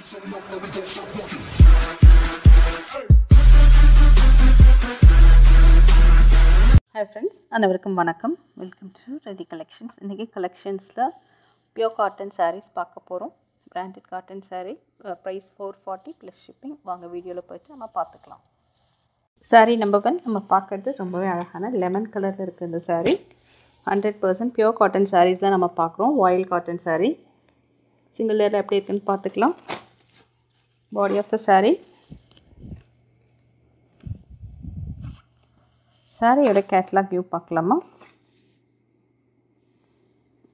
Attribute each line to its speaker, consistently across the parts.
Speaker 1: Hi friends, அனைவருக்கும் வணக்கம். Welcome to ready collections. இன்றைக்கி கலெக்ஷன்ஸில் பியோர் காட்டன் சாரீஸ் பார்க்க போகிறோம். Branded cotton saree, price 440 plus shipping. வாங்க வீடியோவில் போய்ட்டு நம்ம பார்த்துக்கலாம். சாரீ நம்பர் 1 நம்ம பார்க்குறது ரொம்பவே அழகான லெமன் கலரில் இருக்குது. இந்த சாரீ 100% பியோர் காட்டன் சாரீஸ் தான் நம்ம பார்க்குறோம். வாயில் காட்டன் சாரீ சிங்கிள் லேயரில் எப்படி இருக்குன்னு பார்த்துக்கலாம். பாடி ஆஃப் த சாரீ, சாரியோட கேட்லாக் வியூ பார்க்கலாமா?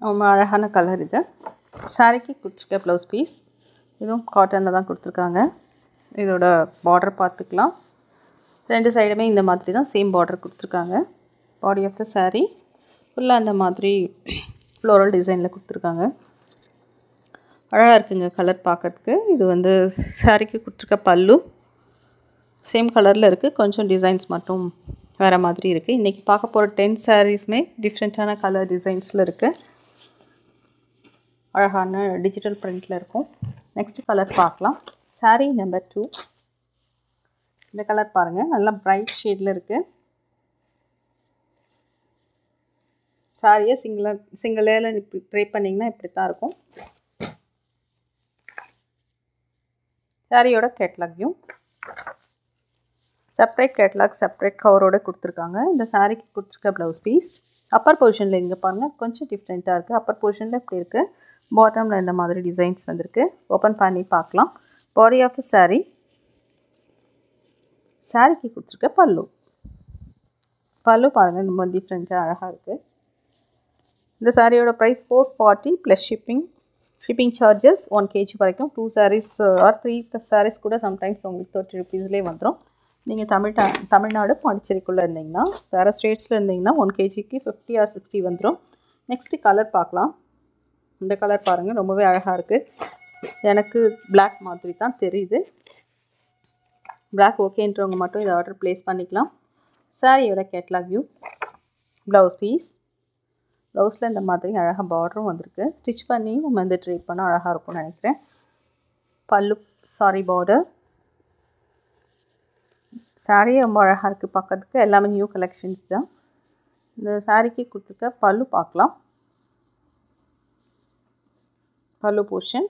Speaker 1: ரொம்ப அழகான கலர் இது. சாரிக்கு கொடுத்துருக்க ப்ளவுஸ் பீஸ் இதுவும் காட்டனில் தான் கொடுத்துருக்காங்க. இதோட பார்டர் பார்த்துக்கலாம். ரெண்டு சைடுமே இந்த மாதிரி தான் சேம் பார்டர் கொடுத்துருக்காங்க. பாடி ஆஃப் த சாரீ ஃபுல்லாக அந்த மாதிரி ஃப்ளோரல் டிசைனில் கொடுத்துருக்காங்க. அழகாக இருக்குங்க கலர் பார்க்குறதுக்கு. இது வந்து சாரிக்கு கொடுத்துருக்க பல்லு சேம் கலரில் இருக்குது, கொஞ்சம் டிசைன்ஸ் மட்டும் வேறு மாதிரி இருக்குது. இன்றைக்கி பார்க்க போகிற 10 சாரீஸுமே டிஃப்ரெண்ட்டான கலர் டிசைன்ஸில் இருக்குது. அழகான டிஜிட்டல் பிரிண்டில் இருக்கும். நெக்ஸ்ட் கலர் பார்க்கலாம். சாரீ நம்பர் 2. இந்த கலர் பாருங்கள், நல்லா பிரைட் ஷேடில் இருக்குது. சாரியை சிங்கிள் லேயரில் இப்படி ட்ரை பண்ணிங்கன்னா இப்படி தான் இருக்கும். சாரியோட catalogue view, separate catalogue separate கவரோடு கொடுத்துருக்காங்க. இந்த சாரீக்கு கொடுத்துருக்க ப்ளவுஸ் பீஸ் அப்பர் பொசிஷனில் இங்கே பாருங்கள் கொஞ்சம் டிஃப்ரெண்ட்டாக இருக்குது. அப்பர் பொசிஷனில் இப்படி இருக்குது, பாட்டமில் இந்த மாதிரி டிசைன்ஸ் வந்திருக்கு. ஓப்பன் பண்ணி பார்க்கலாம். பாடி ஆஃப் த சாரீ, சாரீக்கு கொடுத்துருக்க பல்லு பாருங்கள் ரொம்ப டிஃப்ரெண்ட்டாக அழகாக இருக்குது. இந்த சாரியோட price 440 plus shipping charges 1 kg வரைக்கும். 2 சாரீஸ் ஆர் 3 சாரீஸ் கூட சம்டைம்ஸ் உங்களுக்கு 30 rupeesலேயே வந்துடும். நீங்கள் தமிழ்நாடு பாண்டிச்சேரிக்குள்ளே இருந்தீங்கன்னா, வேறு ஸ்டேட்ஸில் இருந்தீங்கன்னா 1 kgக்கு 50 or 60 வந்துடும். நெக்ஸ்ட்டு கலர் பார்க்கலாம். இந்த கலர் பாருங்கள் ரொம்பவே அழகாக இருக்குது. எனக்கு பிளாக் மாதிரி தான் தெரியுது. பிளாக் ஓகேன்றவங்க மட்டும் இதை ஆர்டர் ப்ளேஸ் பண்ணிக்கலாம். சாரியோட கேட்லாக் வியூ, ப்ளவுஸ் பீஸ், ப்ளவுஸில் இந்த மாதிரி அழகாக பார்டரும் வந்திருக்கு. ஸ்டிச் பண்ணி நம்ம இந்த ட்ரேட் பண்ணால் அழகாக இருக்கும்னு நினைக்கிறேன். பல்லு சாரி பார்டர், சாரீ ரொம்ப அழகாக இருக்குது பார்க்கறதுக்கு. எல்லாமே நியூ கலெக்ஷன்ஸ் தான். இந்த சாரீக்கு கொடுத்துருக்க பல்லு பார்க்கலாம். பல்லு போர்ஷன்,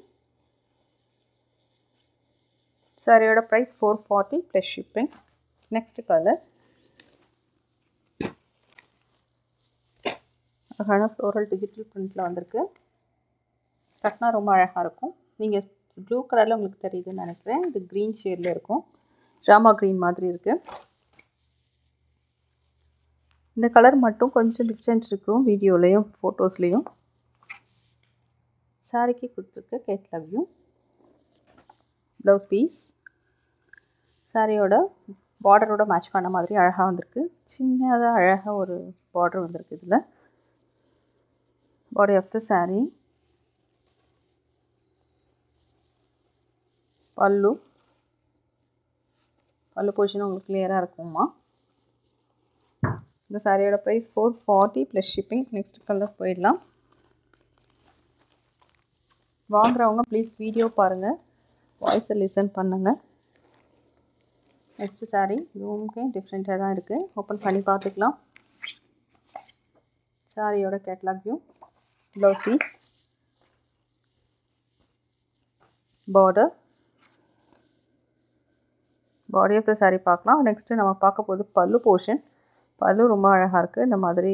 Speaker 1: சாரியோட price 440 plus shipping. Next colour அழகான ஃப்ளோரல் டிஜிட்டல் பிரிண்டில் வந்திருக்கு. கட்டினா ரொம்ப அழகாக இருக்கும். நீங்கள் ப்ளூ கலரில் உங்களுக்கு தெரியுதுன்னு நினைக்கிறேன். இது க்ரீன் ஷேடில் இருக்கும், ட்ராமா க்ரீன் மாதிரி இருக்குது. இந்த கலர் மட்டும் கொஞ்சம் டிஃப்ரெண்ட் இருக்கும் வீடியோலையும் ஃபோட்டோஸ்லேயும். சாரிக்கு கொடுத்துருக்க கேட்லாக் வியூ, ப்ளவுஸ் பீஸ், சாரியோட பார்டரோட மேட்ச் பண்ண மாதிரி அழகாக வந்திருக்கு. சின்னதாக அழகாக ஒரு பார்டர் வந்திருக்கு இதில். பாடி ஆஃப் த சாரீ, பல்லு பொசிஷன் உங்களுக்கு கிளியராக இருக்குமா? இந்த சாரியோட price 440 plus shipping. Next colour போயிடலாம். வாங்குறவங்க ப்ளீஸ் வீடியோ பாருங்கள், வாய்ஸை லிசன் பண்ணுங்கள். நெக்ஸ்ட் சாரீ இதுவுமே டிஃப்ரெண்ட்டாக தான் இருக்குது. ஓப்பன் பண்ணி பார்த்துக்கலாம். சாரியோட catalogue view, blouse piece, border, body of the saree பார்க்கலாம். நெக்ஸ்ட்டு நம்ம பார்க்க போகுது பல்லு போர்ஷன். பல்லு ரொம்ப அழகாக இருக்குது. இந்த மாதிரி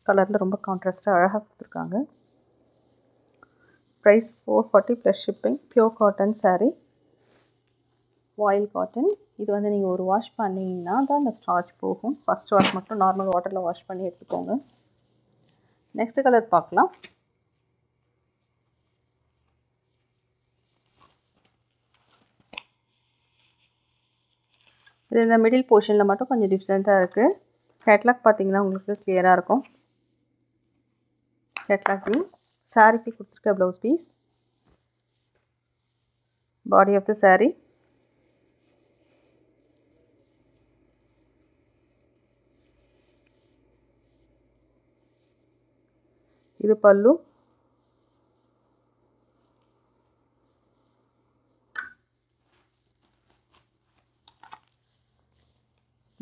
Speaker 1: கலரில் ரொம்ப கான்ட்ராஸ்ட்டாக அழகாக கொடுத்துருக்காங்க. Price 440 plus shipping. Pure cotton saree, voile cotton. இது வந்து நீங்கள் ஒரு வாஷ் பண்ணிங்கன்னா தான் இந்த ஸ்டார்ச் போகும். ஃபஸ்ட் வாஷ் மட்டும் நார்மல் வாட்டரில் வாஷ் பண்ணி எடுத்துக்கோங்க. நெக்ஸ்ட் கலர் பார்க்கலாம். இது இந்த மிடில் போர்ஷனில் மட்டும் கொஞ்சம் டிஃப்ரெண்ட்டாக இருக்குது. கேட்லாக் பார்த்தீங்கன்னா உங்களுக்கு கிளியராக இருக்கும். கேட்லாக் வியூ, சாரிக்கு கொடுத்துருக்க blouse piece, body of the sari, இது பல்லு,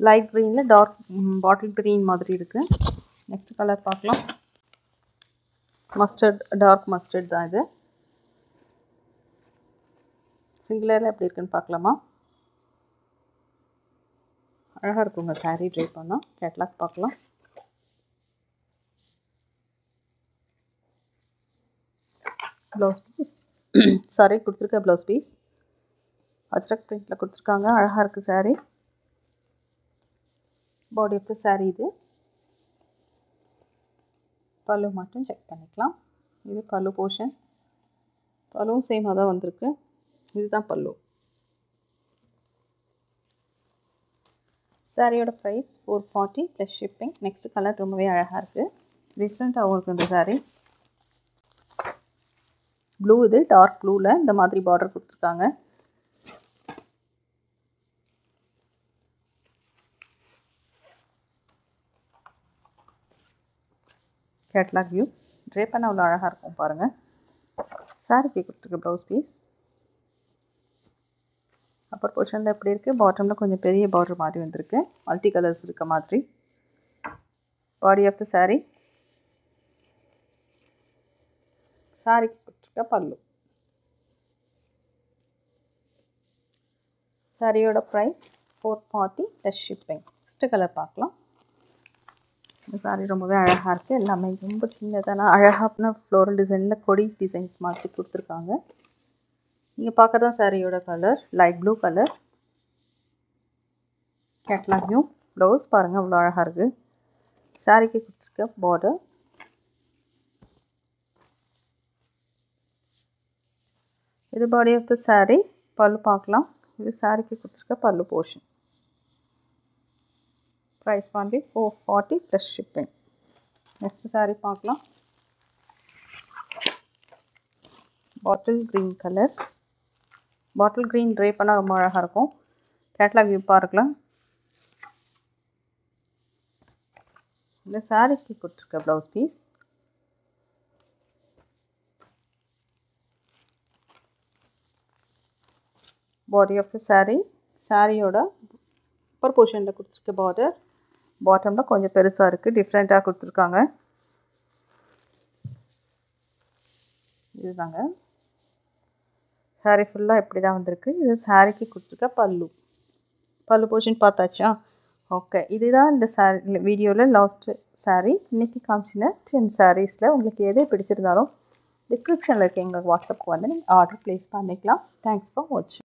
Speaker 1: லைட் க்ரீனில் டார்க் பாட்டில் க்ரீன் மாதிரி இருக்குது. நெக்ஸ்ட் கலர் பார்க்கலாம். மஸ்டர்ட், டார்க் மஸ்டர்ட் தான் இது. சிங்கிளரில் எப்படி இருக்குன்னு பார்க்கலாமா? அழகாக இருக்குங்க சாரீ ட்ரை பண்ணால். கேட்லாக் பார்க்கலாம். ப்ளவுஸ் பீஸ் சாரி கொடுத்துருக்க ப்ளவுஸ் பீஸ் அஜ்ரக் பிரிண்டில் கொடுத்துருக்காங்க. அழகாக இருக்குது sari. Body of the sari இது. பல்லு மட்டும் செக் பண்ணிக்கலாம். இது பல்லு போர்ஷன். பல்லுவும் சேமாக தான் வந்திருக்கு. இதுதான் பல்லு. சாரியோட price 440 plus shipping. Next colour ரொம்பவே அழகாக இருக்குது. டிஃப்ரெண்ட்டாகவும் இருக்குது இந்த சாரீ. ப்ளூ, இது டார்க் ப்ளூவில் இந்த மாதிரி பார்டர் கொடுத்துருக்காங்க. Catalogue view. ட்ரே பண்ண அவ்வளோ அழகாக இருக்கும் பாருங்கள். சாரிக்கு கொடுத்துருக்க ப்ளவுஸ் பீஸ். அப்பர் போர்ஷனில் எப்படி இருக்குது, பாட்டமில் கொஞ்சம் பெரிய பார்டர் மாதிரி வந்திருக்கு. மல்டி கலர்ஸ் இருக்க மாதிரி. Body of the sari. சாரிக்கு கொடுத்துருக்க பல்லு. சாரியோட price 440 plus shipping. Next colour பார்க்கலாம். இந்த சாரீ ரொம்பவே அழகாக இருக்குது. எல்லாமே ரொம்ப சின்னதான அழகான ஃப்ளோரல் டிசைனில் கொடி டிசைன்ஸ் மாதிரி கொடுத்துருக்காங்க. நீங்கள் பார்க்குறது தான் சாரியோட colour, light blue colour. Catalogue view. Blouse பாருங்கள் அவ்வளோ அழகாக இருக்குது. சாரிக்கு கொடுத்துருக்க பார்டர். இது பாடி ஆஃப் த சாரீ. பல்லு பார்க்கலாம். இது சாரிக்கு கொடுத்துருக்க பல்லு போர்ஷன். ப்ரைஸ் வந்து 440 ப்ளஸ் ஷிப்பிங். நெக்ஸ்ட் சாரீ பார்க்கலாம். Bottle green colour. Bottle green try பண்ணால் ரொம்ப அழகாக இருக்கும். கேட்லாக் வியூ பார்க்கலாம். இந்த சாரீக்கு கொடுத்துருக்க blouse piece. Body of the sari. சாரியோட அப்பர் போர்ஷனில் கொடுத்துருக்க பார்டர். பாட்டமில் கொஞ்சம் பெருசாக இருக்குது. டிஃப்ரெண்ட்டாக கொடுத்துருக்காங்க. இதுதாங்க சாரீ ஃபுல்லாக இப்படி தான் வந்திருக்கு. இது சாரீக்கு கொடுத்துருக்க பல்லு. பல்லு போர்ஷன் பார்த்தாச்சா? ஓகே, இதுதான் இந்த சாரீ வீடியோவில் லாஸ்ட்டு சாரீ. இன்றைக்கி காமிச்சின 10 சாரீஸில் உங்களுக்கு எது பிடிச்சிருந்தாலும் டிஸ்கிரிப்ஷனில் இருக்க எங்களுக்கு வாட்ஸ்அப்புக்கு வந்து நீங்கள் ஆர்டர் ப்ளேஸ் பண்ணிக்கலாம். தேங்க்ஸ் ஃபார் வாட்சிங்.